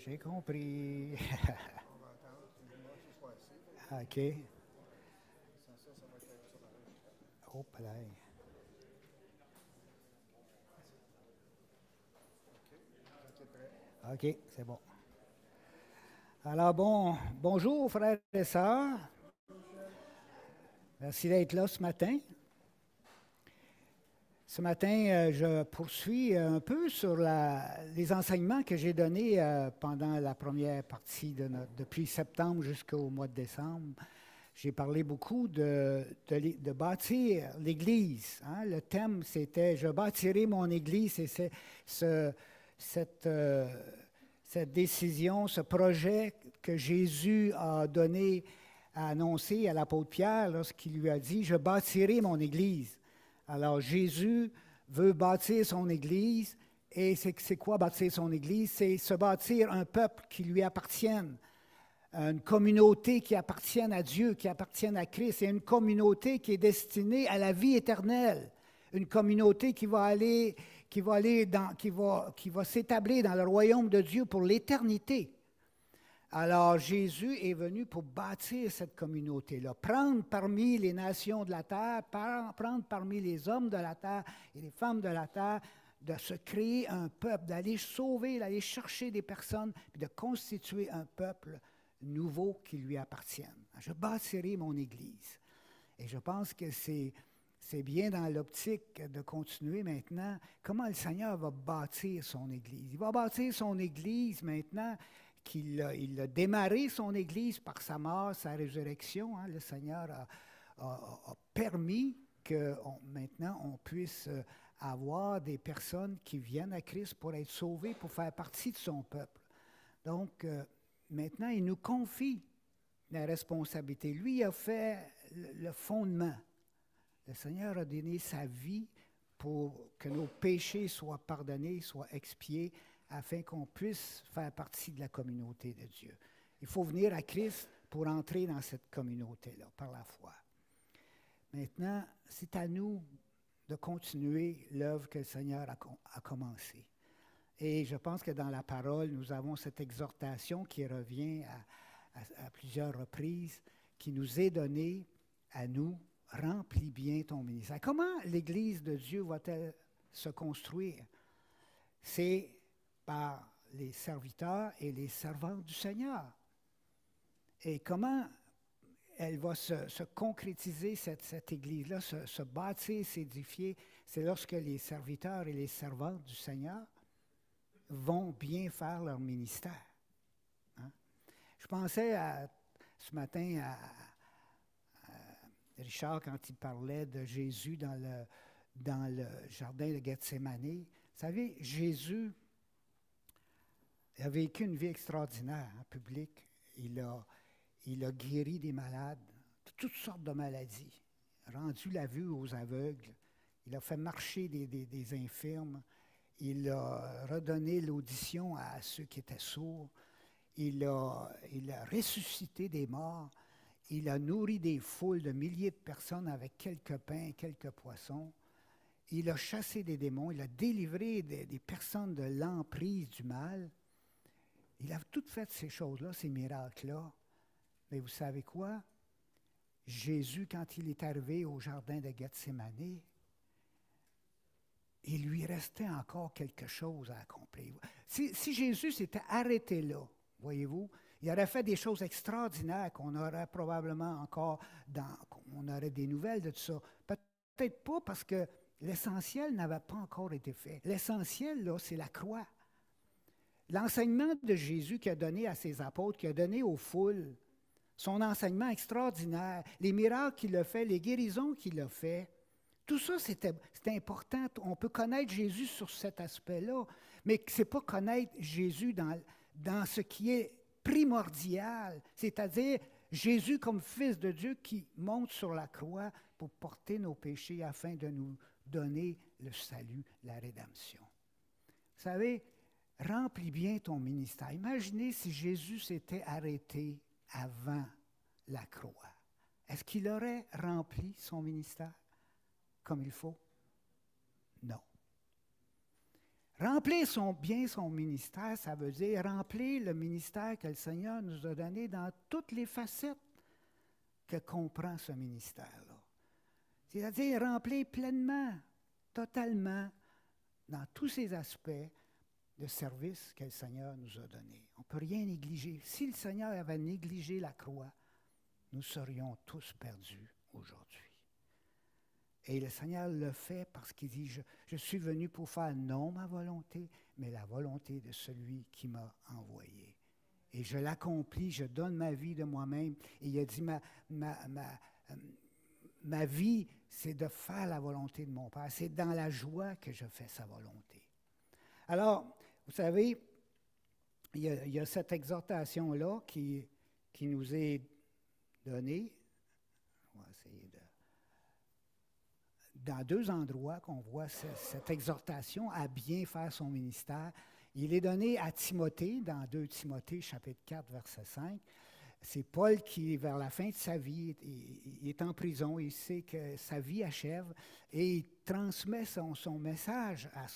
J'ai compris. On va attendre que le mois soit assis. OK. Sans ça, ça va être ça va Oh, là. OK. Vous êtes prêts? OK, c'est bon. Alors, bonjour, frères et sœurs. Merci d'être là ce matin. Ce matin, je poursuis un peu sur les enseignements que j'ai donnés pendant la première partie depuis septembre jusqu'au mois de décembre. J'ai parlé beaucoup de bâtir l'Église. Hein. Le thème, c'était « Je bâtirai mon Église » et c'est cette décision, ce projet que Jésus a donné, a annoncé à l'apôtre Pierre lorsqu'il lui a dit « Je bâtirai mon Église ». Alors Jésus veut bâtir son Église et c'est quoi bâtir son Église? C'est se bâtir un peuple qui lui appartienne, une communauté qui appartienne à Dieu, qui appartienne à Christ, et une communauté qui est destinée à la vie éternelle, une communauté qui va s'établir dans le royaume de Dieu pour l'éternité. Alors Jésus est venu pour bâtir cette communauté-là, prendre parmi les nations de la terre, prendre parmi les hommes de la terre et les femmes de la terre, de se créer un peuple, d'aller sauver, d'aller chercher des personnes, puis de constituer un peuple nouveau qui lui appartienne. Je bâtirai mon Église. Et je pense que c'est bien dans l'optique de continuer maintenant comment le Seigneur va bâtir son Église. Il va bâtir son Église maintenant qu'il a démarré son Église par sa mort, sa résurrection. Hein. Le Seigneur a permis que maintenant on puisse avoir des personnes qui viennent à Christ pour être sauvées, pour faire partie de son peuple. Donc, maintenant, il nous confie la responsabilité. Lui a fait le fondement. Le Seigneur a donné sa vie pour que nos péchés soient pardonnés, soient expiés, afin qu'on puisse faire partie de la communauté de Dieu. Il faut venir à Christ pour entrer dans cette communauté-là, par la foi. Maintenant, c'est à nous de continuer l'œuvre que le Seigneur a commencée. Et je pense que dans la parole, nous avons cette exhortation qui revient à plusieurs reprises, qui nous est donnée à nous, remplis bien ton ministère. Comment l'Église de Dieu va-t-elle se construire? C'est par les serviteurs et les servantes du Seigneur. Et comment elle va se concrétiser, cette Église-là, se bâtir, s'édifier? C'est lorsque les serviteurs et les servantes du Seigneur vont bien faire leur ministère. Hein? Je pensais ce matin à Richard quand il parlait de Jésus dans le jardin de Gethsémani. Vous savez, Jésus a vécu une vie extraordinaire en public. Il a guéri des malades, de toutes sortes de maladies, rendu la vue aux aveugles. Il a fait marcher des infirmes. Il a redonné l'audition à ceux qui étaient sourds. Il a ressuscité des morts. Il a nourri des foules de milliers de personnes avec quelques pains et quelques poissons. Il a chassé des démons. Il a délivré des personnes de l'emprise du mal. Il a tout fait ces choses-là, ces miracles-là. Mais vous savez quoi? Jésus, quand il est arrivé au jardin de Gethsémani, il lui restait encore quelque chose à accomplir. Si Jésus s'était arrêté là, voyez-vous, il aurait fait des choses extraordinaires qu'on aurait probablement encore, on aurait des nouvelles de tout ça. Peut-être pas parce que l'essentiel n'avait pas encore été fait. L'essentiel, là, c'est la croix. L'enseignement de Jésus qu'il a donné à ses apôtres, qu'il a donné aux foules, son enseignement extraordinaire, les miracles qu'il a fait, les guérisons qu'il a fait, tout ça, c'était important. On peut connaître Jésus sur cet aspect-là, mais ce n'est pas connaître Jésus dans ce qui est primordial, c'est-à-dire Jésus comme Fils de Dieu qui monte sur la croix pour porter nos péchés afin de nous donner le salut, la rédemption. Vous savez, remplis bien ton ministère. Imaginez si Jésus s'était arrêté avant la croix. Est-ce qu'il aurait rempli son ministère comme il faut? Non. Remplir bien son ministère, ça veut dire remplir le ministère que le Seigneur nous a donné dans toutes les facettes que comprend ce ministère-là. C'est-à-dire remplir pleinement, totalement, dans tous ces aspects de service que le Seigneur nous a donné. On ne peut rien négliger. Si le Seigneur avait négligé la croix, nous serions tous perdus aujourd'hui. Et le Seigneur le fait parce qu'il dit, je suis venu pour faire non ma volonté, mais la volonté de celui qui m'a envoyé. Et je l'accomplis, je donne ma vie de moi-même. Et il a dit, ma vie, c'est de faire la volonté de mon Père. C'est dans la joie que je fais sa volonté. Alors, vous savez, il y a cette exhortation-là qui nous est donnée. On va essayer dans deux endroits qu'on voit cette exhortation à bien faire son ministère. Il est donné à Timothée, dans 2 Timothée, chapitre 4, verset 5. C'est Paul qui, vers la fin de sa vie, il est en prison, il sait que sa vie achève et il transmet son message à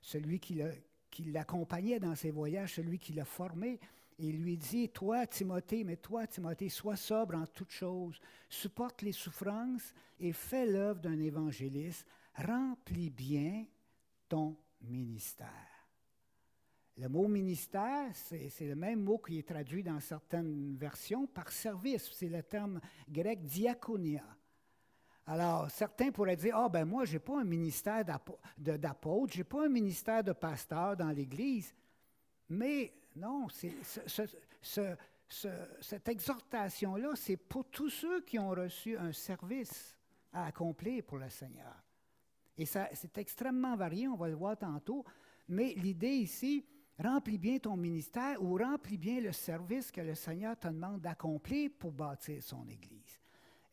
celui qui l'accompagnait dans ses voyages, celui qui l'a formé. Il lui dit, toi, Timothée, sois sobre en toutes choses, supporte les souffrances et fais l'œuvre d'un évangéliste, remplis bien ton ministère. Le mot ministère, c'est le même mot qui est traduit dans certaines versions par service. C'est le terme grec diakonia. Alors, certains pourraient dire, moi, je n'ai pas un ministère d'apôtre, je n'ai pas un ministère de pasteur dans l'Église. Mais non, cette exhortation-là, c'est pour tous ceux qui ont reçu un service à accomplir pour le Seigneur. Et c'est extrêmement varié, on va le voir tantôt, mais l'idée ici, remplis bien ton ministère ou remplis bien le service que le Seigneur te demande d'accomplir pour bâtir son Église.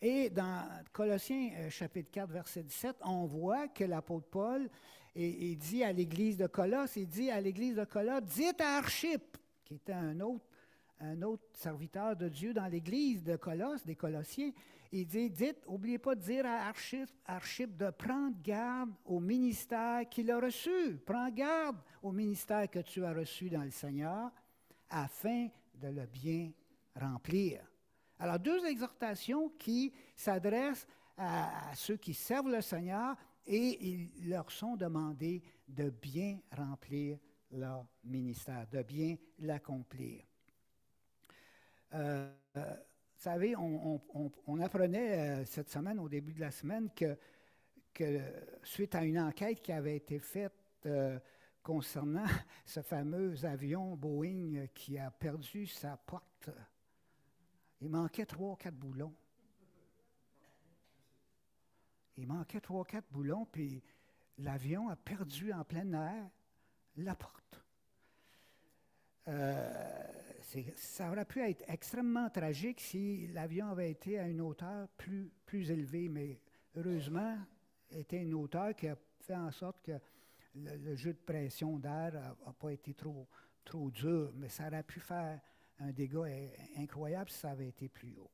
Et dans Colossiens chapitre 4, verset 17, on voit que l'apôtre Paul il dit à l'Église de Colosse, dites à Archippe, qui était un autre serviteur de Dieu dans l'Église de Colosse, des Colossiens, il dit, n'oubliez pas de dire à Archippe de prendre garde au ministère qu'il a reçu. Prends garde au ministère que tu as reçu dans le Seigneur, afin de le bien remplir. Alors, deux exhortations qui s'adressent à ceux qui servent le Seigneur et ils leur sont demandés de bien remplir leur ministère, de bien l'accomplir. Vous savez, on apprenait cette semaine, au début de la semaine, que suite à une enquête qui avait été faite concernant ce fameux avion Boeing qui a perdu sa porte, il manquait 3 ou 4 boulons. Il manquait 3 ou 4 boulons, puis l'avion a perdu en plein air la porte. Ça aurait pu être extrêmement tragique si l'avion avait été à une hauteur plus élevée, mais heureusement, était une hauteur qui a fait en sorte que le jeu de pression d'air n'a pas été trop dur, mais ça aurait pu faire un dégât incroyable si ça avait été plus haut.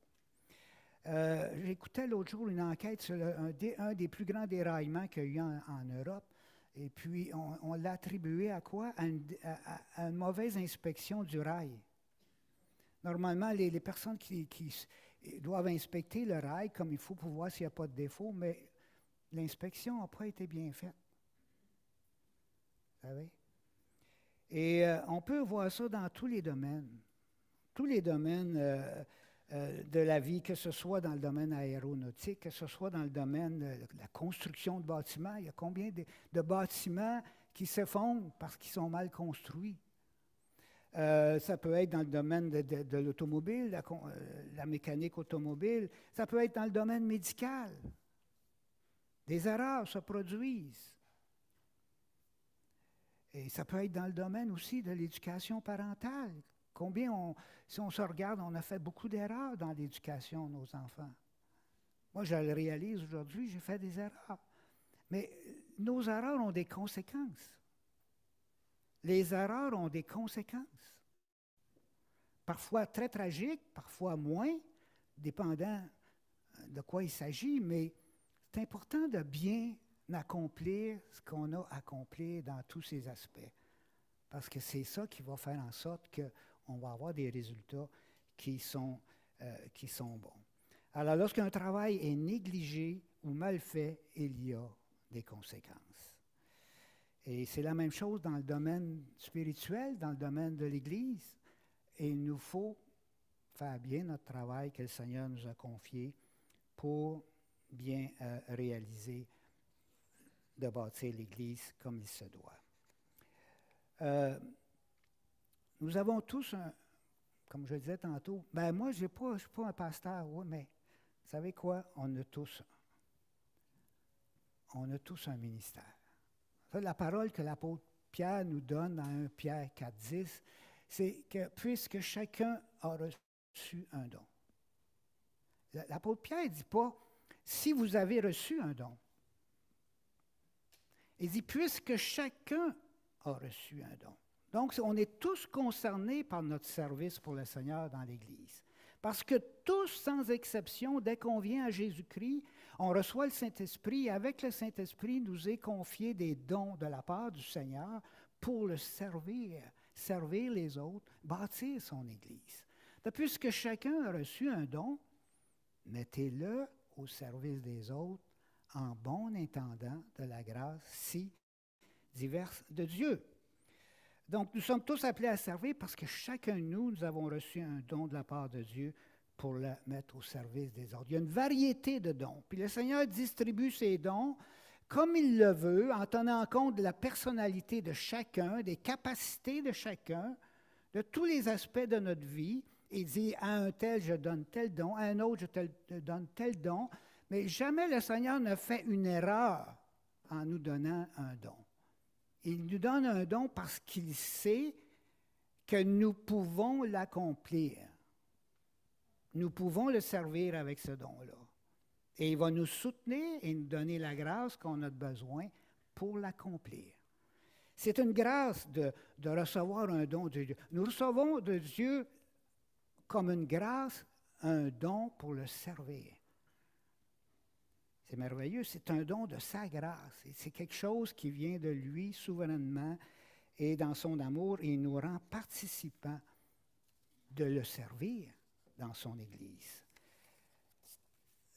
J'écoutais l'autre jour une enquête sur un des plus grands déraillements qu'il y a eu en Europe. Et puis, on l'a attribué à quoi? À une mauvaise inspection du rail. Normalement, les personnes qui doivent inspecter le rail comme il faut pour voir s'il n'y a pas de défaut, mais l'inspection n'a pas été bien faite. Vous savez? Et on peut voir ça dans tous les domaines. Tous les domaines de la vie, que ce soit dans le domaine aéronautique, que ce soit dans le domaine de la construction de bâtiments. Il y a combien de bâtiments qui s'effondrent parce qu'ils sont mal construits? Ça peut être dans le domaine de l'automobile, la mécanique automobile. Ça peut être dans le domaine médical. Des erreurs se produisent. Et ça peut être dans le domaine aussi de l'éducation parentale. Si on se regarde, on a fait beaucoup d'erreurs dans l'éducation de nos enfants. Moi, je le réalise aujourd'hui, j'ai fait des erreurs. Mais nos erreurs ont des conséquences. Les erreurs ont des conséquences. Parfois très tragiques, parfois moins, dépendant de quoi il s'agit, mais c'est important de bien accomplir ce qu'on a accompli dans tous ces aspects. Parce que c'est ça qui va faire en sorte qu'on va avoir des résultats qui sont bons. Alors, lorsqu'un travail est négligé ou mal fait, il y a des conséquences. Et c'est la même chose dans le domaine spirituel, dans le domaine de l'Église. Et il nous faut faire bien notre travail que le Seigneur nous a confié pour bien réaliser de bâtir l'Église comme il se doit. Nous avons tous comme je le disais tantôt, moi, je ne suis pas un pasteur, oui, mais vous savez quoi? On a tous un ministère. Ça, la parole que l'apôtre Pierre nous donne dans 1 Pierre 4,10, c'est que puisque chacun a reçu un don. L'apôtre Pierre ne dit pas si vous avez reçu un don. Il dit puisque chacun a reçu un don. Donc, on est tous concernés par notre service pour le Seigneur dans l'Église. Parce que tous, sans exception, dès qu'on vient à Jésus-Christ, on reçoit le Saint-Esprit. Et avec le Saint-Esprit, nous est confié des dons de la part du Seigneur pour le servir les autres, bâtir son Église. Puisque chacun a reçu un don, mettez-le au service des autres en bon intendant de la grâce si diverse de Dieu. Donc, nous sommes tous appelés à servir parce que chacun de nous avons reçu un don de la part de Dieu pour le mettre au service des autres. Il y a une variété de dons. Puis le Seigneur distribue ces dons comme il le veut, en tenant compte de la personnalité de chacun, des capacités de chacun, de tous les aspects de notre vie. Il dit, à un tel, je donne tel don, à un autre, je te donne tel don. Mais jamais le Seigneur ne fait une erreur en nous donnant un don. Il nous donne un don parce qu'il sait que nous pouvons l'accomplir. Nous pouvons le servir avec ce don-là. Et il va nous soutenir et nous donner la grâce qu'on a besoin pour l'accomplir. C'est une grâce de recevoir un don de Dieu. Nous recevons de Dieu comme une grâce, un don pour le servir. C'est merveilleux, c'est un don de sa grâce. Et c'est quelque chose qui vient de lui souverainement et dans son amour, il nous rend participants de le servir dans son Église.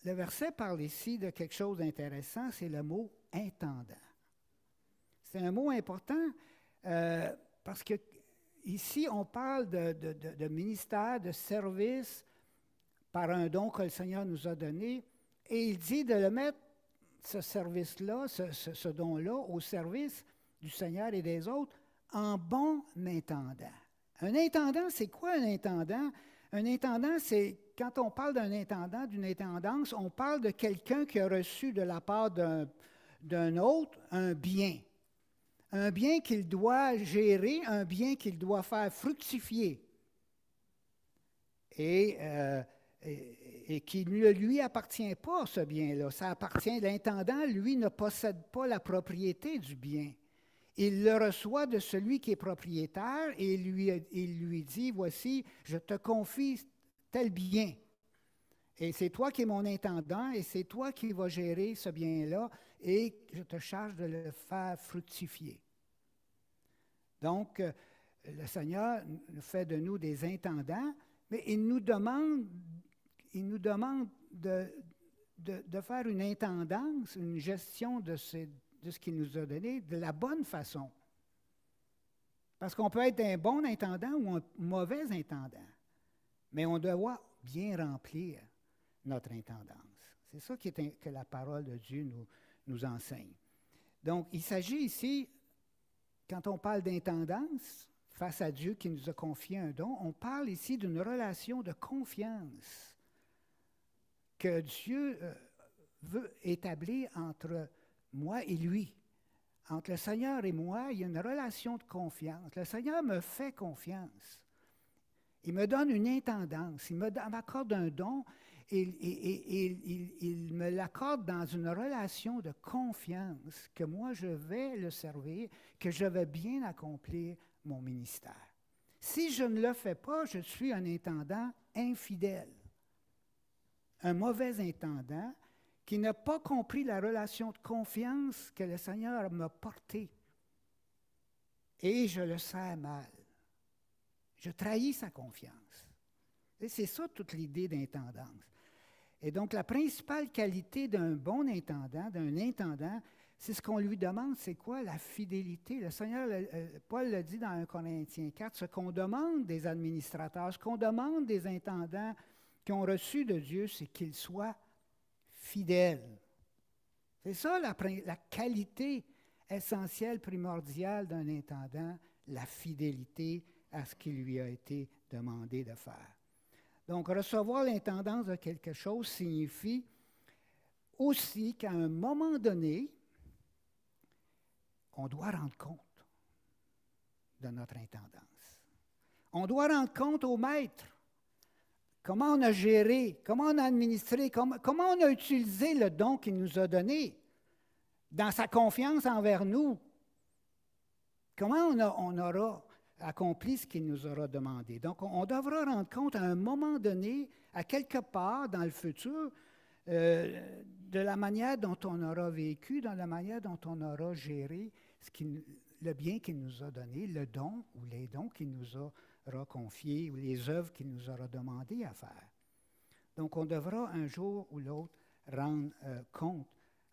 Le verset parle ici de quelque chose d'intéressant, c'est le mot « intendant ». C'est un mot important parce que ici, on parle de ministère, de service par un don que le Seigneur nous a donné. Et il dit de le mettre, ce service-là, ce don-là, au service du Seigneur et des autres, en bon intendant. Un intendant, c'est quoi un intendant? Un intendant, c'est, quand on parle d'un intendant, d'une intendance, on parle de quelqu'un qui a reçu de la part d'un autre un bien. Un bien qu'il doit gérer, un bien qu'il doit faire fructifier. Et qui ne lui appartient pas, ce bien-là. Ça appartient, l'intendant, lui, ne possède pas la propriété du bien. Il le reçoit de celui qui est propriétaire et il lui dit, voici, je te confie tel bien. Et c'est toi qui es mon intendant et c'est toi qui vas gérer ce bien-là et je te charge de le faire fructifier. Donc, le Seigneur fait de nous des intendants, mais il nous demande de faire une intendance, une gestion de ce qu'il nous a donné de la bonne façon. Parce qu'on peut être un bon intendant ou un mauvais intendant, mais on doit bien remplir notre intendance. C'est ça que la parole de Dieu nous enseigne. Donc, il s'agit ici, quand on parle d'intendance, face à Dieu qui nous a confié un don, on parle ici d'une relation de confiance que Dieu veut établir entre moi et lui. Entre le Seigneur et moi, il y a une relation de confiance. Le Seigneur me fait confiance. Il me donne une intendance. Il m'accorde un don et il me l'accorde dans une relation de confiance que moi, je vais le servir, que je vais bien accomplir mon ministère. Si je ne le fais pas, je suis un intendant infidèle. Un mauvais intendant qui n'a pas compris la relation de confiance que le Seigneur m'a portée. Et je le sers mal. Je trahis sa confiance. Et c'est ça toute l'idée d'intendance. Et donc, la principale qualité d'un bon intendant, c'est ce qu'on lui demande, c'est quoi? La fidélité. Le Seigneur, Paul le dit dans 1 Corinthiens 4, ce qu'on demande des administrateurs, ce qu'on demande des intendants qui ont reçu de Dieu, c'est qu'ils soient fidèles. C'est ça la qualité essentielle, primordiale d'un intendant, la fidélité à ce qui lui a été demandé de faire. Donc, recevoir l'intendance de quelque chose signifie aussi qu'à un moment donné, on doit rendre compte de notre intendance. On doit rendre compte au maître comment on a géré, comment on a administré, comment on a utilisé le don qu'il nous a donné dans sa confiance envers nous. Comment on aura accompli ce qu'il nous aura demandé. Donc, on devra rendre compte à un moment donné, à quelque part dans le futur, de la manière dont on aura vécu, de la manière dont on aura géré le bien qu'il nous a donné, le don ou les dons qu'il nous aura confiés ou les œuvres qu'il nous aura demandé à faire. Donc, on devra un jour ou l'autre rendre compte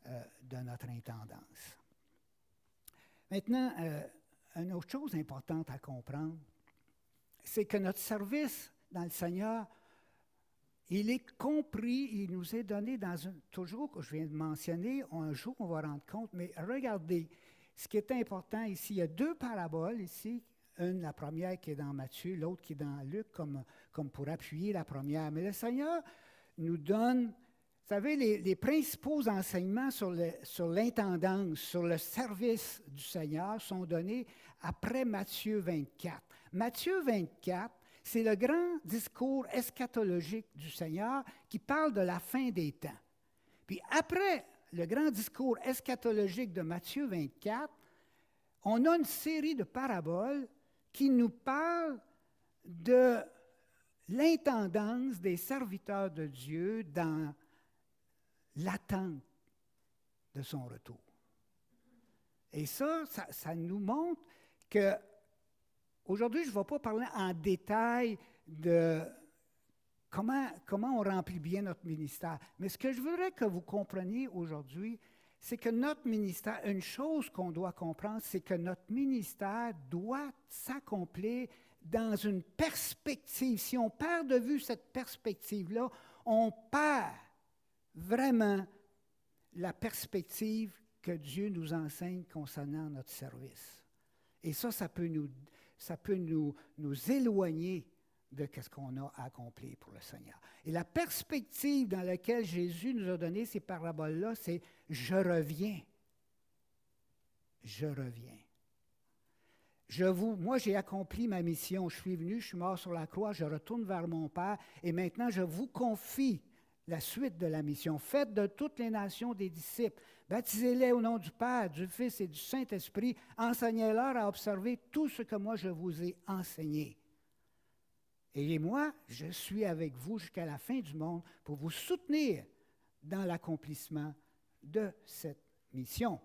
de notre intendance. Maintenant, une autre chose importante à comprendre, c'est que notre service dans le Seigneur, il est compris, il nous est donné toujours, que je viens de mentionner, un jour on va rendre compte, mais regardez, ce qui est important ici, il y a deux paraboles ici, la première qui est dans Matthieu, l'autre qui est dans Luc, comme pour appuyer la première. Mais le Seigneur nous donne, vous savez, les principaux enseignements sur l'intendance, sur le service du Seigneur sont donnés après Matthieu 24. Matthieu 24, c'est le grand discours eschatologique du Seigneur qui parle de la fin des temps. Puis après le grand discours eschatologique de Matthieu 24, on a une série de paraboles qui nous parlent de l'intendance des serviteurs de Dieu dans l'attente de son retour. Et ça nous montre que, aujourd'hui, je ne vais pas parler en détail de comment on remplit bien notre ministère, mais ce que je voudrais que vous compreniez aujourd'hui, c'est que notre ministère, une chose qu'on doit comprendre, c'est que notre ministère doit s'accomplir dans une perspective. Si on perd de vue cette perspective-là, on perd vraiment la perspective que Dieu nous enseigne concernant notre service. Et ça peut nous éloigner de ce qu'on a accompli pour le Seigneur. Et la perspective dans laquelle Jésus nous a donné ces paraboles-là, c'est « je reviens ». Je reviens. Moi, j'ai accompli ma mission. Je suis venu, je suis mort sur la croix, je retourne vers mon Père et maintenant, je vous confie la suite de la mission. Faites de toutes les nations des disciples. Baptisez-les au nom du Père, du Fils et du Saint-Esprit. Enseignez-leur à observer tout ce que moi, je vous ai enseigné. Et moi, je suis avec vous jusqu'à la fin du monde pour vous soutenir dans l'accomplissement de cette mission.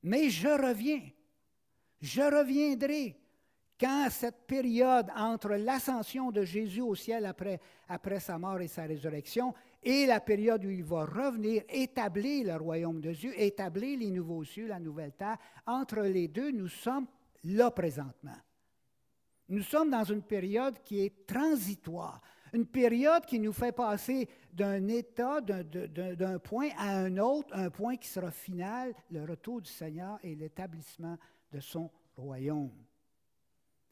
Mais je reviens. Je reviendrai quand cette période entre l'ascension de Jésus au ciel après sa mort et sa résurrection et la période où il va revenir établir le royaume de Dieu, établir les nouveaux cieux, la nouvelle terre, entre les deux, nous sommes là présentement. Nous sommes dans une période qui est transitoire, une période qui nous fait passer d'un état, d'un point à un autre, un point qui sera final, le retour du Seigneur et l'établissement de son royaume.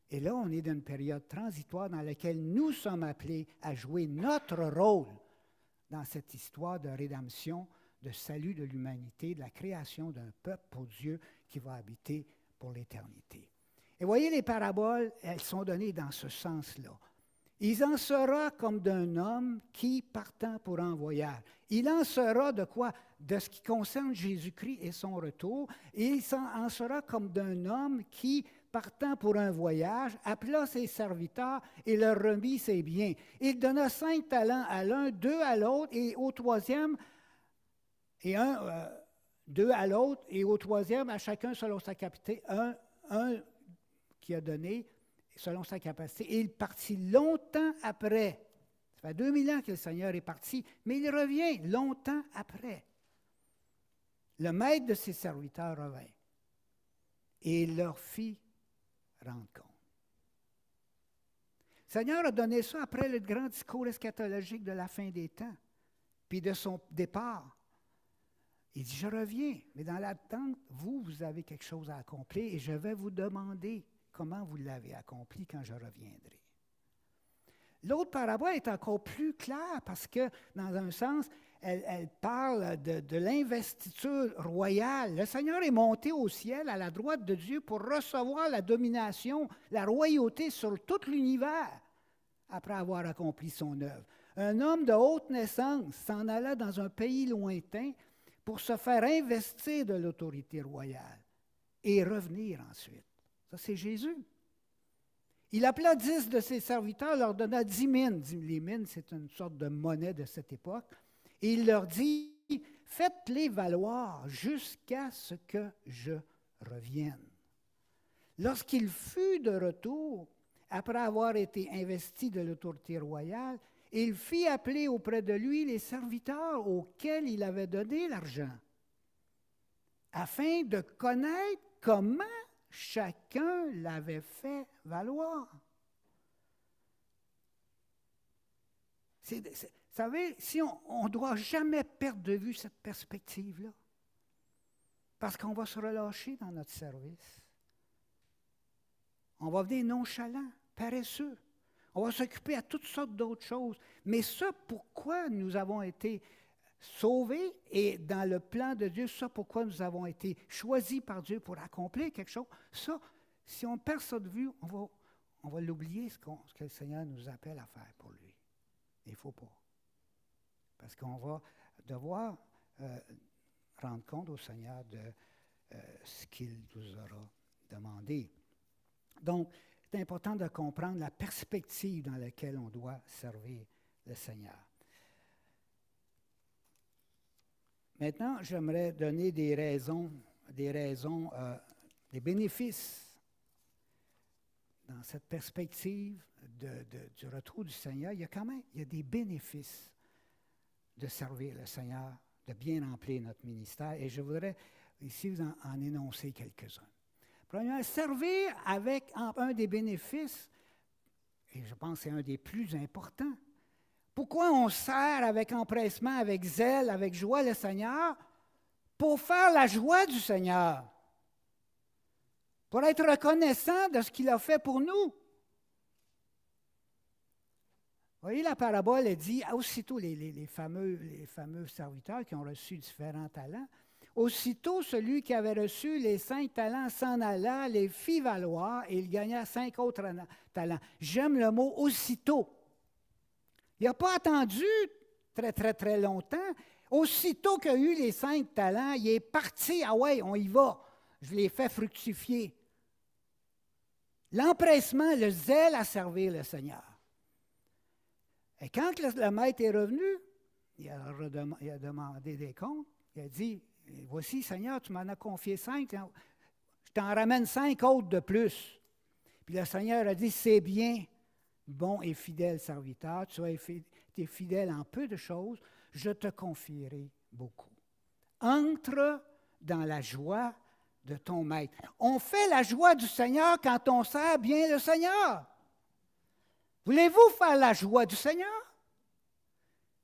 Et là, on est dans une période transitoire dans laquelle nous sommes appelés à jouer notre rôle dans cette histoire de rédemption, de salut de l'humanité, de la création d'un peuple pour Dieu qui va habiter pour l'éternité. Et voyez, les paraboles, elles sont données dans ce sens-là. Il en sera comme d'un homme qui, partant pour un voyage. Il en sera de quoi? De ce qui concerne Jésus-Christ et son retour. Et il en sera comme d'un homme qui, partant pour un voyage, appela ses serviteurs et leur remit ses biens. Il donna 5 talents à l'un, 2 à l'autre, et au troisième, Et deux à l'autre, et au troisième, à chacun selon sa capacité, un qui a donné selon sa capacité. Et il partit longtemps après. Ça fait 2000 ans que le Seigneur est parti, mais il revient longtemps après. Le maître de ses serviteurs revint et il leur fit rendre compte. Le Seigneur a donné ça après le grand discours eschatologique de la fin des temps, puis de son départ. Il dit, je reviens, mais dans l'attente, vous avez quelque chose à accomplir et je vais vous demander comment vous l'avez accompli quand je reviendrai. L'autre parabole est encore plus claire parce que, dans un sens, elle parle de l'investiture royale. Le Seigneur est monté au ciel à la droite de Dieu pour recevoir la domination, la royauté sur tout l'univers après avoir accompli son œuvre. Un homme de haute naissance s'en alla dans un pays lointain pour se faire investir de l'autorité royale et revenir ensuite. Ça, c'est Jésus. Il appela 10 de ses serviteurs, leur donna 10 mines. Les mines, c'est une sorte de monnaie de cette époque. Et il leur dit, faites-les valoir jusqu'à ce que je revienne. Lorsqu'il fut de retour, après avoir été investi de l'autorité royale, il fit appeler auprès de lui les serviteurs auxquels il avait donné l'argent, afin de connaître comment chacun l'avait fait valoir. Vous savez, si on ne doit jamais perdre de vue cette perspective-là, parce qu'on va se relâcher dans notre service. On va devenir nonchalant, paresseux. On va s'occuper à toutes sortes d'autres choses. Mais ça, pourquoi nous avons été sauvés et dans le plan de Dieu, ça, pourquoi nous avons été choisis par Dieu pour accomplir quelque chose, ça, si on perd ça de vue, on va l'oublier, ce que le Seigneur nous appelle à faire pour lui. Il ne faut pas. Parce qu'on va devoir rendre compte au Seigneur de ce qu'il nous aura demandé. Donc, c'est important de comprendre la perspective dans laquelle on doit servir le Seigneur. Maintenant, j'aimerais donner des bénéfices dans cette perspective du retour du Seigneur. Il y a des bénéfices de servir le Seigneur, de bien remplir notre ministère. Et je voudrais ici vous en énoncer quelques-uns. Premièrement, servir avec un des bénéfices, et je pense que c'est un des plus importants. Pourquoi on sert avec empressement, avec zèle, avec joie le Seigneur? Pour faire la joie du Seigneur. Pour être reconnaissant de ce qu'il a fait pour nous. Vous voyez, la parabole, elle dit, aussitôt les fameux serviteurs qui ont reçu différents talents, aussitôt celui qui avait reçu les 5 talents s'en alla, les fit valoir, et il gagna 5 autres talents. J'aime le mot aussitôt. Il n'a pas attendu très, très, très longtemps. Aussitôt qu'il a eu les 5 talents, il est parti. Ah ouais, on y va. Je les fais fructifier. L'empressement, le zèle à servir le Seigneur. Et quand le maître est revenu, il a demandé des comptes. Il a dit, voici, Seigneur, tu m'en as confié 5. Je t'en ramène 5 autres de plus. Puis le Seigneur a dit, c'est bien, bon et fidèle serviteur, tu as été fidèle en peu de choses, je te confierai beaucoup. Entre dans la joie de ton maître. On fait la joie du Seigneur quand on sert bien le Seigneur. Voulez-vous faire la joie du Seigneur?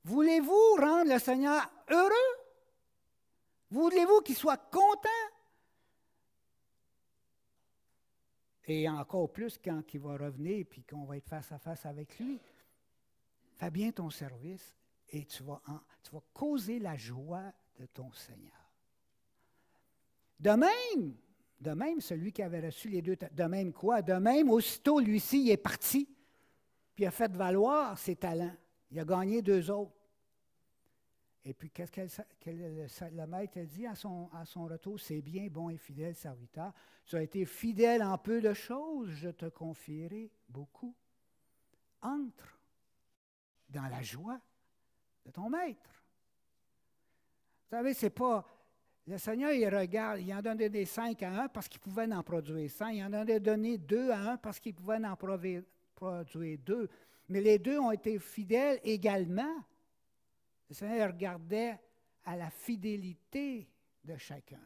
Voulez-vous rendre le Seigneur heureux? Voulez-vous qu'il soit content? Et encore plus quand il va revenir et qu'on va être face à face avec lui. Fais bien ton service et tu vas causer la joie de ton Seigneur. De même, celui qui avait reçu les 2, de même quoi? De même, aussitôt, lui-ci, il est parti, puis il a fait valoir ses talents. Il a gagné 2 autres. Et puis, qu'est-ce que le maître a dit à son retour? C'est bien, bon et fidèle serviteur. Tu as été fidèle en peu de choses, je te confierai beaucoup. Entre dans la joie de ton maître. Vous savez, c'est pas... Le Seigneur, il regarde, il en donnait des 5 à 1 parce qu'il pouvait en produire 5. Il en a donné 2 à 1 parce qu'il pouvait en produire 2. Mais les deux ont été fidèles également. Le Seigneur regardait à la fidélité de chacun.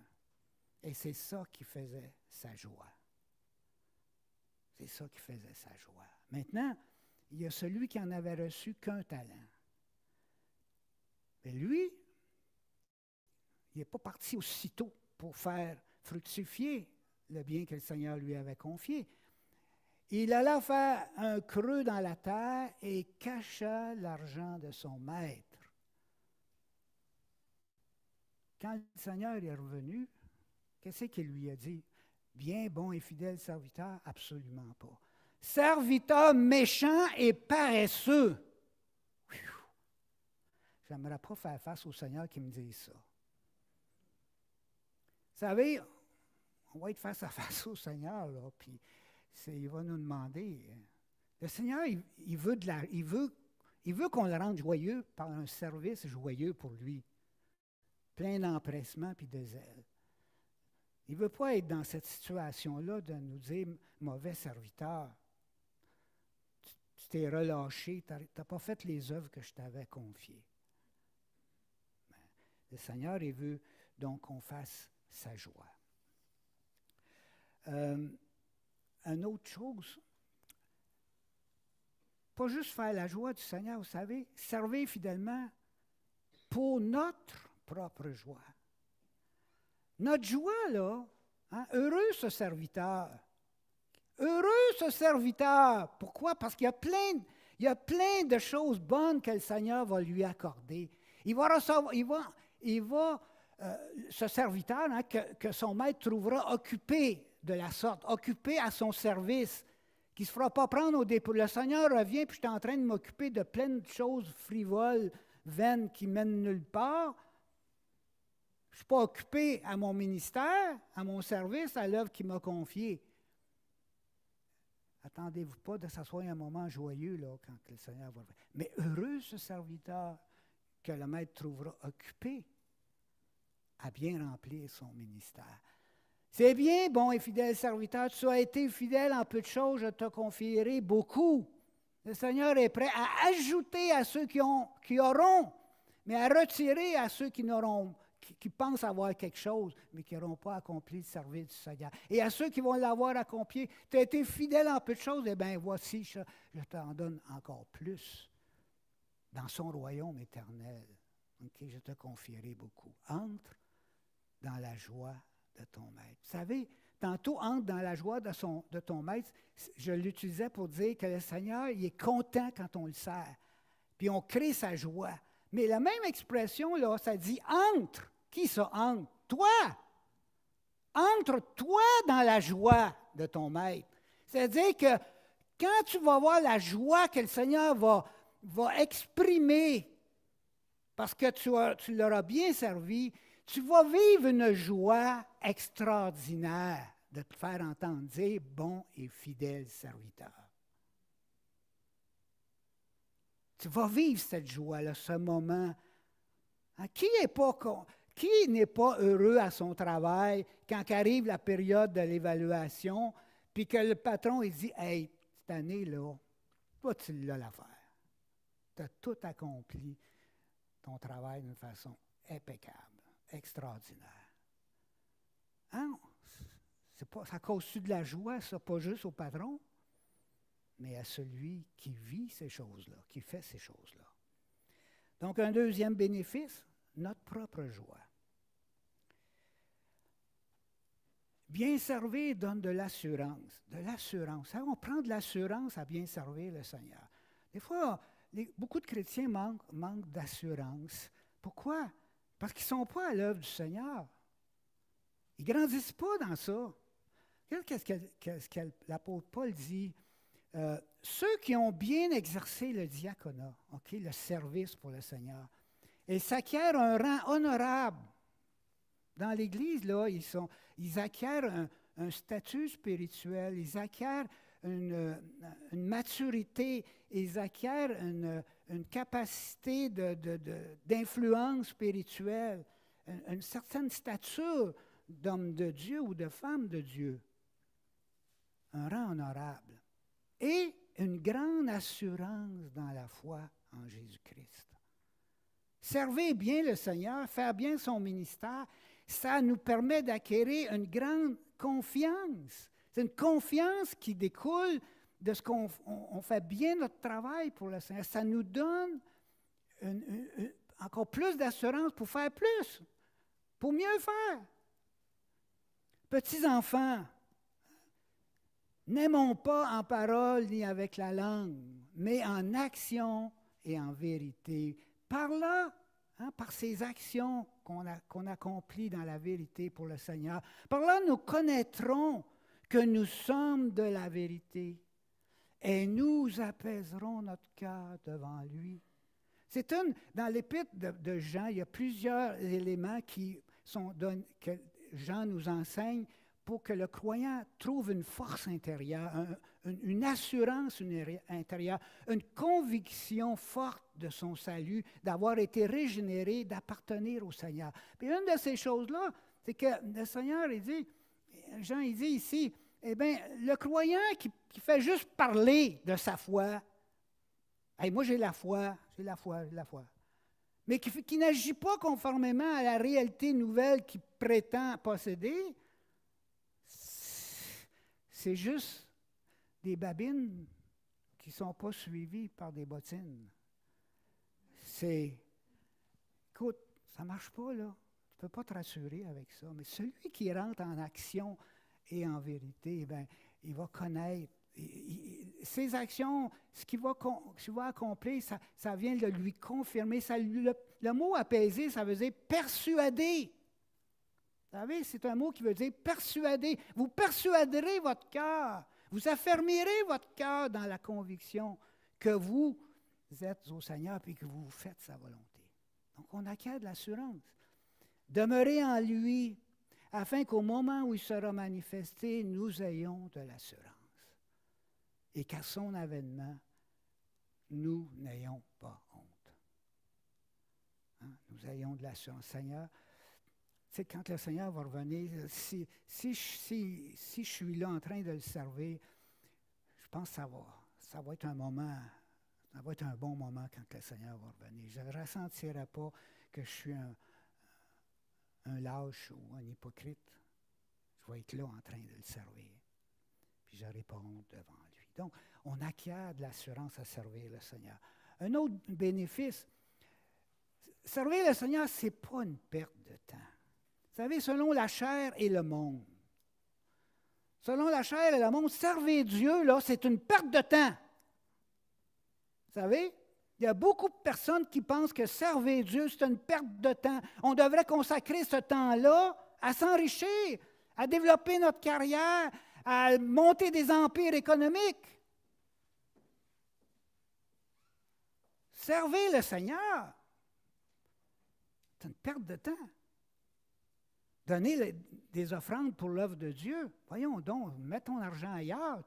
Et c'est ça qui faisait sa joie. C'est ça qui faisait sa joie. Maintenant, il y a celui qui en avait reçu qu'un talent. Mais lui, il n'est pas parti aussitôt pour faire fructifier le bien que le Seigneur lui avait confié. Il alla faire un creux dans la terre et cacha l'argent de son maître. Quand le Seigneur est revenu, qu'est-ce qu'il lui a dit? Bien, bon et fidèle serviteur? Absolument pas. Serviteur méchant et paresseux. Je n'aimerais pas faire face au Seigneur qui me dise ça. Vous savez, on va être face à face au Seigneur, là, puis il va nous demander. Le Seigneur, il veut qu'on le rende joyeux par un service joyeux pour lui, plein d'empressement puis de zèle. Il ne veut pas être dans cette situation-là de nous dire mauvais serviteur. Tu t'es relâché, tu n'as pas fait les œuvres que je t'avais confiées. Le Seigneur, il veut donc qu'on fasse sa joie. Une autre chose, pas juste faire la joie du Seigneur, vous savez, servir fidèlement pour notre propre joie. Notre joie, là, hein, heureux ce serviteur. Heureux ce serviteur. Pourquoi? Parce qu'il y a plein de choses bonnes que le Seigneur va lui accorder. Il va recevoir, ce serviteur, hein, que son maître trouvera occupé de la sorte, occupé à son service, qui ne se fera pas prendre au dépôt. Le Seigneur revient, puis je suis en train de m'occuper de plein de choses frivoles, vaines, qui mènent nulle part. Je ne suis pas occupé à mon ministère, à mon service, à l'œuvre qu'il m'a confiée. Attendez-vous pas de s'asseoir un moment joyeux là, quand le Seigneur va revenir. Mais heureux ce serviteur que le Maître trouvera occupé à bien remplir son ministère. C'est bien, bon et fidèle serviteur, tu as été fidèle en peu de choses, je te confierai beaucoup. Le Seigneur est prêt à ajouter à ceux qui auront, mais à retirer à ceux qui n'auront, qui pensent avoir quelque chose, mais qui n'auront pas accompli le service du Seigneur. Et à ceux qui vont l'avoir accompli, tu as été fidèle en peu de choses, eh bien voici, je t'en donne encore plus dans son royaume éternel. Okay, je te confierai beaucoup. Entre dans la joie de ton maître. Vous savez, tantôt, entre dans la joie de ton maître, je l'utilisais pour dire que le Seigneur, il est content quand on le sert. Puis on crée sa joie. Mais la même expression, là, ça dit entre. Qui ça entre? Toi! Entre-toi dans la joie de ton maître. C'est-à-dire que quand tu vas voir la joie que le Seigneur va exprimer parce que tu l'auras bien servi, tu vas vivre une joie extraordinaire de te faire entendre dire bon et fidèle serviteur. Tu vas vivre cette joie-là, ce moment. Hein, qui n'est pas heureux à son travail quand arrive la période de l'évaluation, puis que le patron il dit hey, cette année-là, toi, tu l'as l'affaire. Tu as tout accompli ton travail d'une façon impeccable. Extraordinaire. Hein? Ça cause-tu de la joie, ça, pas juste au patron, mais à celui qui vit ces choses-là, qui fait ces choses-là. Donc, un deuxième bénéfice, notre propre joie. Bien servir donne de l'assurance. De l'assurance. Ça, on prend de l'assurance à bien servir le Seigneur. Des fois, beaucoup de chrétiens manquent d'assurance. Pourquoi? Parce qu'ils ne sont pas à l'œuvre du Seigneur. Ils ne grandissent pas dans ça. Qu'est-ce que l'apôtre Paul dit? Ceux qui ont bien exercé le diaconat, okay, le service pour le Seigneur, ils s'acquièrent un rang honorable. Dans l'Église, là, ils acquièrent un statut spirituel, ils acquièrent une maturité, ils acquièrent une capacité d'influence spirituelle. une certaine stature d'homme de Dieu ou de femme de Dieu. Un rang honorable. Et une grande assurance dans la foi en Jésus-Christ. Servir bien le Seigneur, faire bien son ministère, ça nous permet d'acquérir une grande confiance. C'est une confiance qui découle de ce qu'on fait bien notre travail pour le Seigneur. Ça nous donne encore plus d'assurance pour faire plus, pour mieux faire. Petits enfants, n'aimons pas en parole ni avec la langue, mais en action et en vérité. Par là, par ces actions qu'on accomplit dans la vérité pour le Seigneur, par là nous connaîtrons que nous sommes de la vérité et nous apaiserons notre cœur devant lui. Dans l'épître de Jean, il y a plusieurs éléments que Jean nous enseigne pour que le croyant trouve une force intérieure, une assurance intérieure, une conviction forte de son salut, d'avoir été régénéré, d'appartenir au Seigneur. Puis une de ces choses-là, c'est que le Seigneur, Jean, il dit ici, eh bien, le croyant qui fait juste parler de sa foi, hey, moi j'ai la foi, mais qui n'agit pas conformément à la réalité nouvelle qu'il prétend posséder, c'est juste des babines qui ne sont pas suivies par des bottines. Écoute, ça ne marche pas, là. Tu ne peux pas te rassurer avec ça. Mais celui qui rentre en action et en vérité, bien, il va connaître. Ses actions, ce qu'il va accomplir, ça vient de lui confirmer. Le mot apaiser, ça veut dire persuader. Vous savez, c'est un mot qui veut dire persuader. Vous persuaderez votre cœur. Vous affermirez votre cœur dans la conviction que vous êtes au Seigneur et que vous faites sa volonté. Donc, on acquiert de l'assurance. Demeurez en lui, afin qu'au moment où il sera manifesté, nous ayons de l'assurance. Et qu'à son avènement, nous n'ayons pas honte. Nous ayons de l'assurance. Seigneur, c'est quand le Seigneur va revenir, si je suis là en train de le servir, je pense que ça va être un moment, ça va être un bon moment quand le Seigneur va revenir. Je ne ressentirai pas que je suis un lâche ou un hypocrite. Je vais être là en train de le servir. Puis je n'aurai pas honte devant lui. Donc, on acquiert de l'assurance à servir le Seigneur. Un autre bénéfice, servir le Seigneur, ce n'est pas une perte de temps. Vous savez, selon la chair et le monde, servir Dieu, là, c'est une perte de temps. Vous savez, il y a beaucoup de personnes qui pensent que servir Dieu, c'est une perte de temps. On devrait consacrer ce temps-là à s'enrichir, à développer notre carrière, à monter des empires économiques. Servir le Seigneur, c'est une perte de temps. Donner des offrandes pour l'œuvre de Dieu. Voyons donc, mets ton argent ailleurs.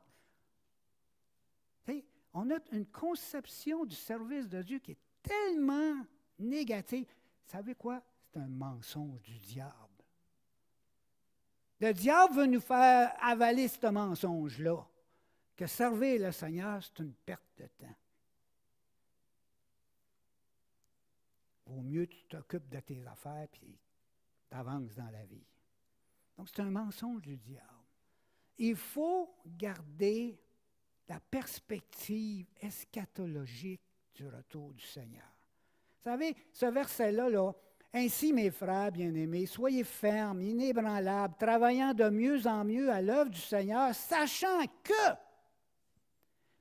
On a une conception du service de Dieu qui est tellement négative. Vous savez quoi? C'est un mensonge du diable. Le diable veut nous faire avaler ce mensonge-là, que servir le Seigneur, c'est une perte de temps. Vaut mieux que tu t'occupes de tes affaires puis t'avances dans la vie. Donc, c'est un mensonge du diable. Il faut garder la perspective eschatologique du retour du Seigneur. Vous savez, ce verset-là, ainsi, mes frères bien-aimés, soyez fermes, inébranlables, travaillant de mieux en mieux à l'œuvre du Seigneur, sachant que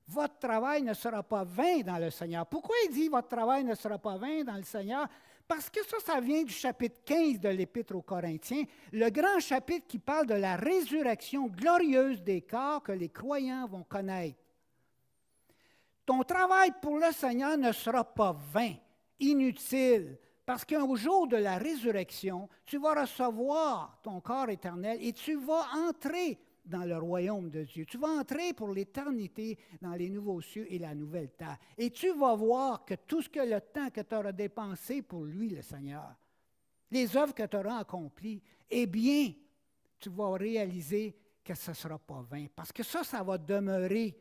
votre travail ne sera pas vain dans le Seigneur. Pourquoi il dit votre travail ne sera pas vain dans le Seigneur? Parce que ça vient du chapitre 15 de l'Épître aux Corinthiens, le grand chapitre qui parle de la résurrection glorieuse des corps que les croyants vont connaître. Ton travail pour le Seigneur ne sera pas vain, inutile, parce qu'au jour de la résurrection, tu vas recevoir ton corps éternel et tu vas entrer dans le royaume de Dieu. Tu vas entrer pour l'éternité dans les nouveaux cieux et la nouvelle terre. Et tu vas voir que tout ce que le temps que tu auras dépensé pour lui, le Seigneur, les œuvres que tu auras accomplies, eh bien, tu vas réaliser que ce ne sera pas vain, parce que ça va demeurer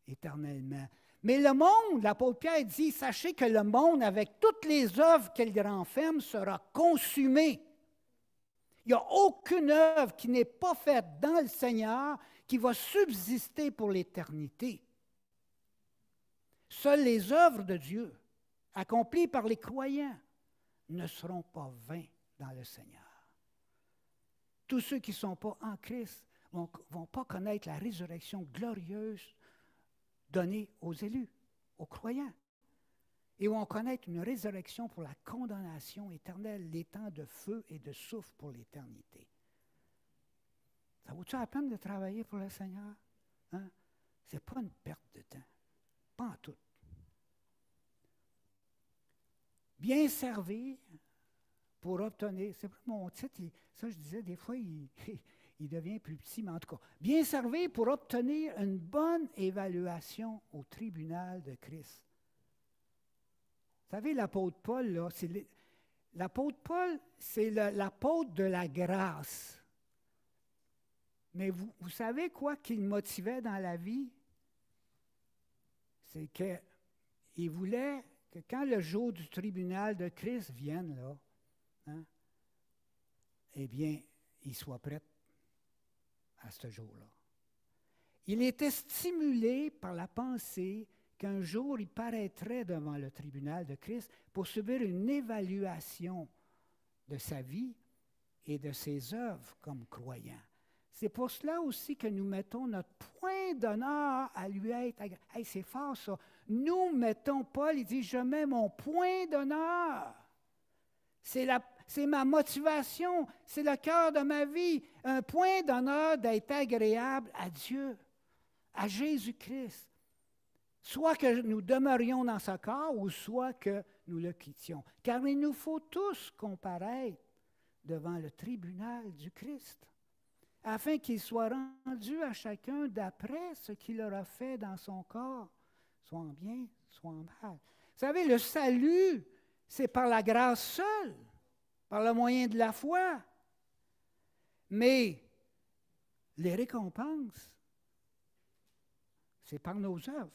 éternellement. Mais le monde, l'apôtre Pierre dit, sachez que le monde, avec toutes les œuvres qu'il renferme, sera consumé. Il n'y a aucune œuvre qui n'est pas faite dans le Seigneur qui va subsister pour l'éternité. Seules les œuvres de Dieu, accomplies par les croyants, ne seront pas vains dans le Seigneur. Tous ceux qui ne sont pas en Christ ne vont pas connaître la résurrection glorieuse donnée aux élus, aux croyants. Et vont connaître une résurrection pour la condamnation éternelle, les temps de feu et de souffle pour l'éternité. Ça vaut-tu la peine de travailler pour le Seigneur? Hein? Ce n'est pas une perte de temps. Pas en tout. Bien servir pour obtenir, c'est mon titre, ça je disais, des fois il devient plus petit, mais en tout cas, bien servir pour obtenir une bonne évaluation au tribunal de Christ. Vous savez, l'apôtre Paul, là, l'apôtre Paul, c'est l'apôtre de la grâce. Mais vous savez quoi qu'il motivait dans la vie? C'est qu'il voulait que quand le jour du tribunal de Christ vienne, là, hein, eh bien, il soit prêt à ce jour-là. Il était stimulé par la pensée qu'un jour, il paraîtrait devant le tribunal de Christ pour subir une évaluation de sa vie et de ses œuvres comme croyant. C'est pour cela aussi que nous mettons notre point d'honneur à lui être. Hey, c'est fort ça. Nous mettons, Paul, il dit, je mets mon point d'honneur. C'est ma motivation, c'est le cœur de ma vie. Un point d'honneur d'être agréable à Dieu, à Jésus-Christ. Soit que nous demeurions dans ce corps ou soit que nous le quittions. Car il nous faut tous comparaître devant le tribunal du Christ, afin qu'il soit rendu à chacun d'après ce qu'il aura fait dans son corps, soit en bien, soit en mal. Vous savez, le salut, c'est par la grâce seule, par le moyen de la foi. Mais les récompenses, c'est par nos œuvres.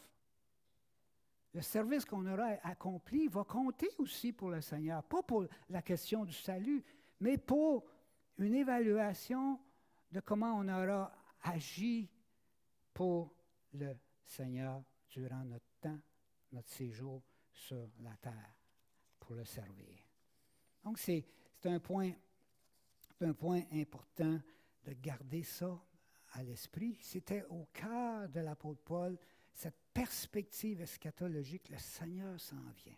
Le service qu'on aura accompli va compter aussi pour le Seigneur, pas pour la question du salut, mais pour une évaluation de comment on aura agi pour le Seigneur durant notre temps, notre séjour sur la terre, pour le servir. Donc, c'est un point important de garder ça à l'esprit. C'était au cœur de l'apôtre Paul, cette perspective eschatologique, le Seigneur s'en vient.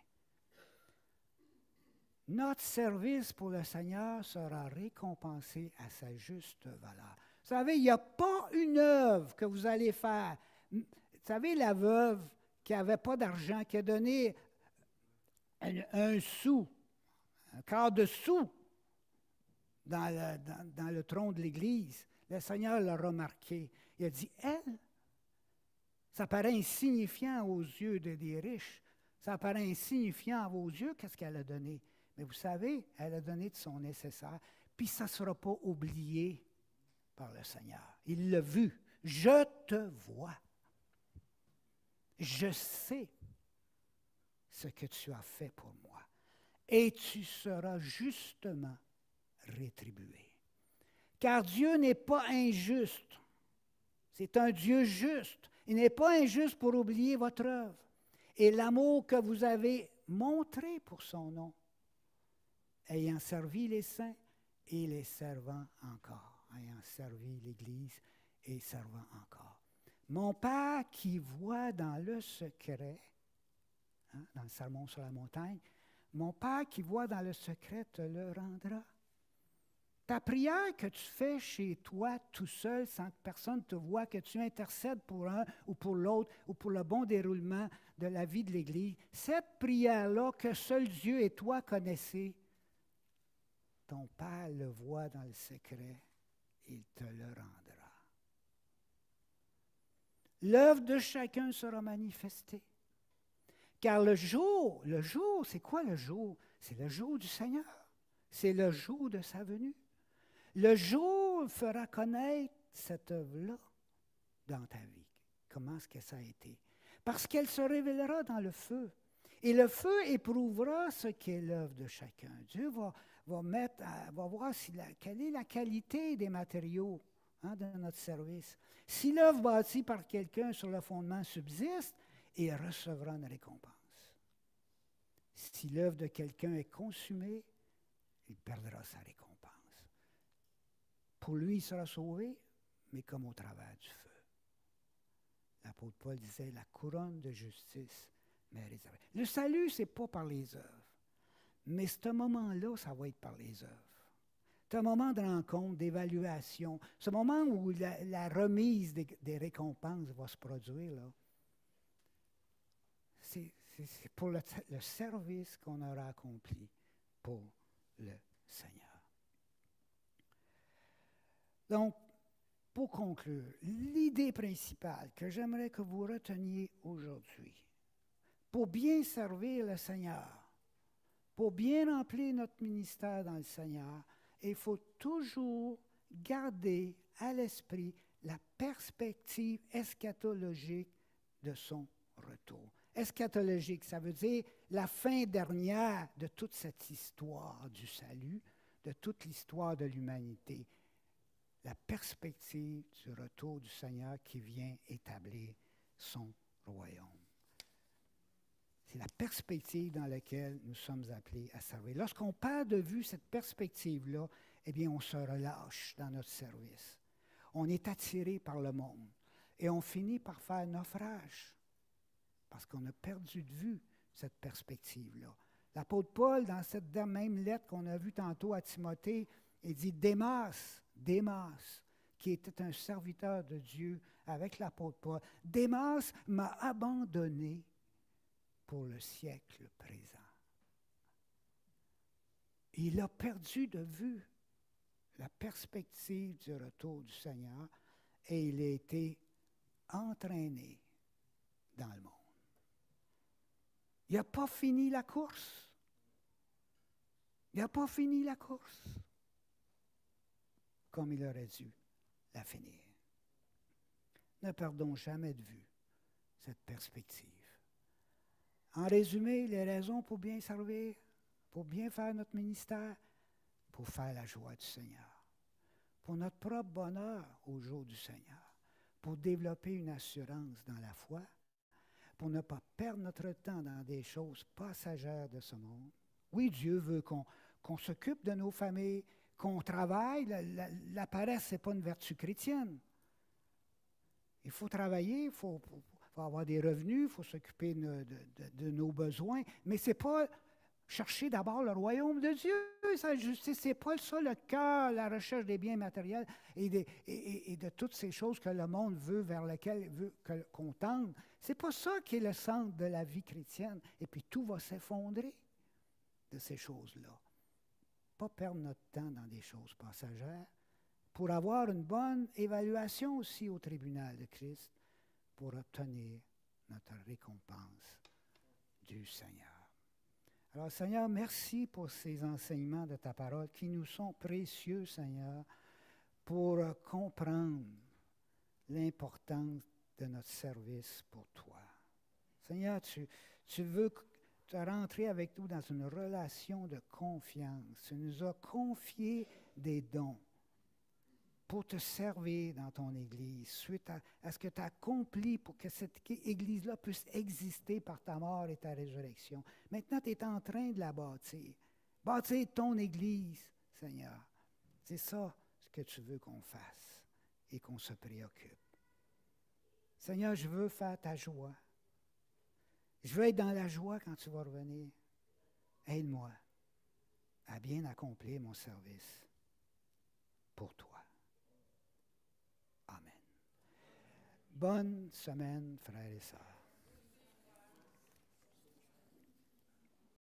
Notre service pour le Seigneur sera récompensé à sa juste valeur. Vous savez, il n'y a pas une œuvre que vous allez faire. Vous savez, la veuve qui n'avait pas d'argent, qui a donné un sou, un quart de sou dans le tronc de l'Église, le Seigneur l'a remarqué. Il a dit, elle, ça paraît insignifiant aux yeux des riches, ça paraît insignifiant à vos yeux, qu'est-ce qu'elle a donné? Mais vous savez, elle a donné de son nécessaire, puis ça ne sera pas oublié par le Seigneur. Il l'a vu. Je te vois. Je sais ce que tu as fait pour moi. Et tu seras justement rétribué. Car Dieu n'est pas injuste. C'est un Dieu juste. Il n'est pas injuste pour oublier votre œuvre et l'amour que vous avez montré pour son nom, ayant servi les saints et les servant encore, ayant servi l'Église et servant encore. Mon Père qui voit dans le secret, hein, dans le Sermon sur la montagne, mon Père qui voit dans le secret te le rendra. Ta prière que tu fais chez toi tout seul, sans que personne te voie, que tu intercèdes pour un ou pour l'autre, ou pour le bon déroulement de la vie de l'Église, cette prière-là que seul Dieu et toi connaissez, ton Père le voit dans le secret, il te le rendra. L'œuvre de chacun sera manifestée. Car le jour, c'est quoi le jour? C'est le jour du Seigneur. C'est le jour de sa venue. Le jour fera connaître cette œuvre-là dans ta vie. Comment est-ce que ça a été? Parce qu'elle se révélera dans le feu. Et le feu éprouvera ce qu'est l'œuvre de chacun. Dieu va voir quelle est la qualité des matériaux de notre service. Si l'œuvre bâtie par quelqu'un sur le fondement subsiste, il recevra une récompense. Si l'œuvre de quelqu'un est consumée, il perdra sa récompense. Pour lui, il sera sauvé, mais comme au travers du feu. L'apôtre Paul disait, la couronne de justice m'est réservée. Le salut, ce n'est pas par les œuvres. Mais ce moment-là, ça va être par les œuvres. C'est un moment de rencontre, d'évaluation. Ce moment où la remise des récompenses va se produire, là. C'est pour le service qu'on aura accompli pour le Seigneur. Donc, pour conclure, l'idée principale que j'aimerais que vous reteniez aujourd'hui, pour bien servir le Seigneur, pour bien remplir notre ministère dans le Seigneur, il faut toujours garder à l'esprit la perspective eschatologique de son retour. Eschatologique, ça veut dire la fin dernière de toute cette histoire du salut, de toute l'histoire de l'humanité. La perspective du retour du Seigneur qui vient établir son royaume. C'est la perspective dans laquelle nous sommes appelés à servir. Lorsqu'on perd de vue cette perspective-là, eh bien, on se relâche dans notre service. On est attiré par le monde et on finit par faire naufrage parce qu'on a perdu de vue cette perspective-là. L'apôtre Paul, dans cette même lettre qu'on a vue tantôt à Timothée, il dit Démas, qui était un serviteur de Dieu avec l'apôtre Paul, Démas m'a abandonné pour le siècle présent. Il a perdu de vue la perspective du retour du Seigneur et il a été entraîné dans le monde. Il n'a pas fini la course. Il n'a pas fini la course comme il aurait dû la finir. Ne perdons jamais de vue cette perspective. En résumé, les raisons pour bien servir, pour bien faire notre ministère, pour faire la joie du Seigneur, pour notre propre bonheur au jour du Seigneur, pour développer une assurance dans la foi, pour ne pas perdre notre temps dans des choses passagères de ce monde. Oui, Dieu veut qu'on s'occupe de nos familles, qu'on travaille. La paresse, ce n'est pas une vertu chrétienne. Il faut travailler, il faut avoir des revenus, il faut s'occuper de nos besoins, mais ce n'est pas chercher d'abord le royaume de Dieu, sa justice. Ce n'est pas ça le cœur, la recherche des biens matériels et de toutes ces choses que le monde veut, vers lesquelles veut qu'on tende. Ce n'est pas ça qui est le centre de la vie chrétienne. Et puis tout va s'effondrer de ces choses-là. Pas perdre notre temps dans des choses passagères pour avoir une bonne évaluation aussi au tribunal de Christ pour obtenir notre récompense du Seigneur. Alors, Seigneur, merci pour ces enseignements de ta parole qui nous sont précieux, Seigneur, pour comprendre l'importance de notre service pour toi. Seigneur, tu veux te rentrer avec nous dans une relation de confiance. Tu nous as confié des dons pour te servir dans ton Église, suite à ce que tu as accompli pour que cette Église-là puisse exister par ta mort et ta résurrection. Maintenant, tu es en train de la bâtir. Bâtir ton Église, Seigneur. C'est ça ce que tu veux qu'on fasse et qu'on se préoccupe. Seigneur, je veux faire ta joie. Je veux être dans la joie quand tu vas revenir. Aide-moi à bien accomplir mon service pour toi. Amen. Bonne semaine, frères et sœurs.